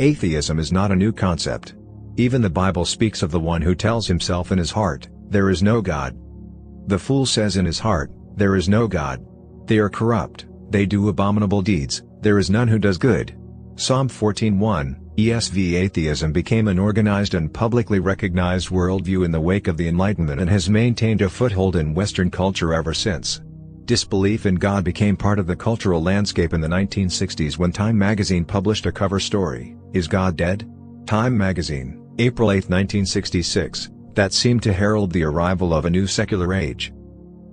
Atheism is not a new concept. Even the Bible speaks of the one who tells himself in his heart, "There is no God." The fool says in his heart, "There is no God. They are corrupt, they do abominable deeds, there is none who does good." Psalm 14:1, ESV. Atheism became an organized and publicly recognized worldview in the wake of the Enlightenment and has maintained a foothold in Western culture ever since. Disbelief in God became part of the cultural landscape in the 1960s when Time magazine published a cover story, "Is God Dead?" Time magazine, April 8, 1966, that seemed to herald the arrival of a new secular age.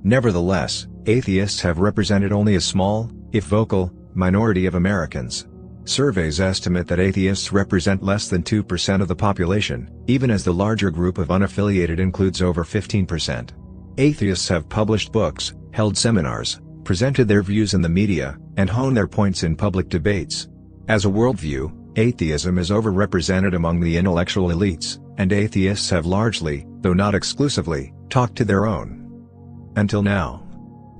Nevertheless, atheists have represented only a small, if vocal, minority of Americans. Surveys estimate that atheists represent less than 2% of the population, even as the larger group of unaffiliated includes over 15%. Atheists have published books, held seminars, presented their views in the media, and honed their points in public debates. As a worldview, atheism is overrepresented among the intellectual elites, and atheists have largely, though not exclusively, talked to their own. Until now.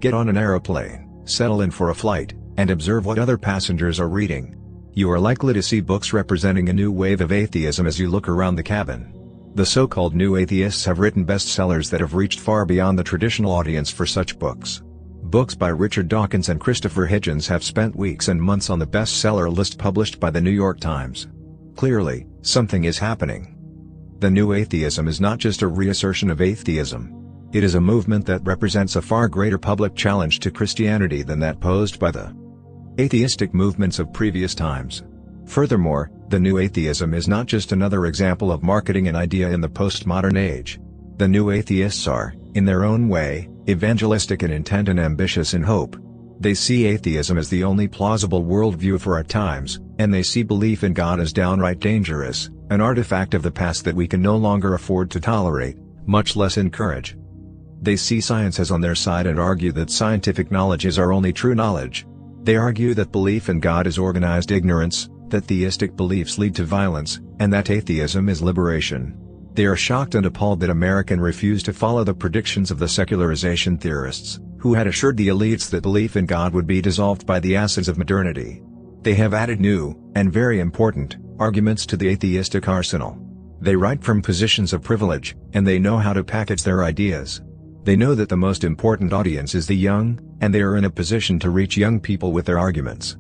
Get on an aeroplane, settle in for a flight, and observe what other passengers are reading. You are likely to see books representing a new wave of atheism as you look around the cabin. The so-called new atheists have written bestsellers that have reached far beyond the traditional audience for such books. Books by Richard Dawkins and Christopher Hitchens have spent weeks and months on the bestseller list published by the New York Times. Clearly, something is happening. The new atheism is not just a reassertion of atheism. It is a movement that represents a far greater public challenge to Christianity than that posed by the atheistic movements of previous times. Furthermore, the new atheism is not just another example of marketing an idea in the postmodern age. The new atheists are, in their own way, evangelistic in intent and ambitious in hope. They see atheism as the only plausible worldview for our times, and they see belief in God as downright dangerous, an artifact of the past that we can no longer afford to tolerate, much less encourage. They see science as on their side and argue that scientific knowledge is our only true knowledge. They argue that belief in God is organized ignorance, that theistic beliefs lead to violence, and that atheism is liberation. They are shocked and appalled that America refused to follow the predictions of the secularization theorists, who had assured the elites that belief in God would be dissolved by the acids of modernity. They have added new, and very important, arguments to the atheistic arsenal. They write from positions of privilege, and they know how to package their ideas. They know that the most important audience is the young, and they are in a position to reach young people with their arguments.